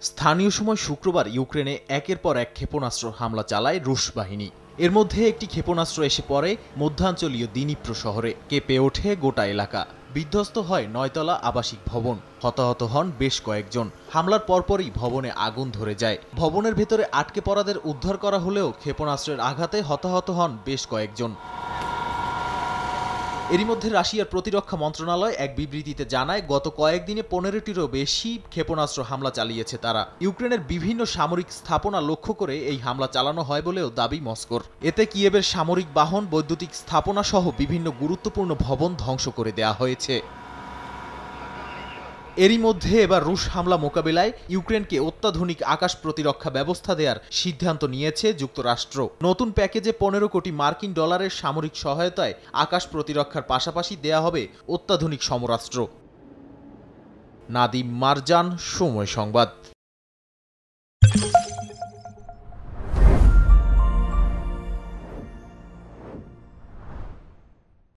স্থানীয় সময় শুক্রবার ইউক্রেনে একের পর এক ক্ষেপণাস্ত্র হামলা চালায় রুশ বাহিনী। এর মধ্যে একটি ক্ষেপণাস্ত্র এসে পড়ে মধ্যাঞ্চলীয় দিনিপ্রো শহরে, কেঁপে ওঠে গোটা এলাকা। বিধ্বস্ত হয় ৯তলা আবাসিক ভবন, হতাহত হন বেশ কয়েকজন। হামলার পরপরই ভবনে আগুন ধরে যায়। ভবনের ভেতরে আটকে পড়াদের উদ্ধার করা হলেও ক্ষেপণাস্ত্রের আঘাতে হতাহত হন বেশ কয়েকজন। এরই মধ্যে রাশিয়ার প্রতিরক্ষা মন্ত্রণালয় এক বিবৃতিতে জানায়, গত কয়েকদিনে ১৫টিরও বেশি ক্ষেপণাস্ত্র হামলা চালিয়েছে তারা। ইউক্রেনের বিভিন্ন সামরিক স্থাপনা লক্ষ্য করে এই হামলা চালানো হয় বলেও দাবি মস্কোর। এতে কিয়েভের সামরিক বাহন, বৈদ্যুতিক স্থাপনা সহ বিভিন্ন গুরুত্বপূর্ণ ভবন ধ্বংস করে দেয়া হয়েছে। এরই মধ্যে এবার রুশ হামলা মোকাবিলায় ইউক্রেনকে অত্যাধুনিক আকাশ প্রতিরক্ষা ব্যবস্থা দেওয়ার সিদ্ধান্ত নিয়েছে যুক্তরাষ্ট্র। নতুন প্যাকেজে ১৫ কোটি মার্কিন ডলারের সামরিক সহায়তায় আকাশ প্রতিরক্ষার পাশাপাশি দেয়া হবে অত্যাধুনিক সমরাস্ত্র। নাদিম মারজান, সময় সংবাদ।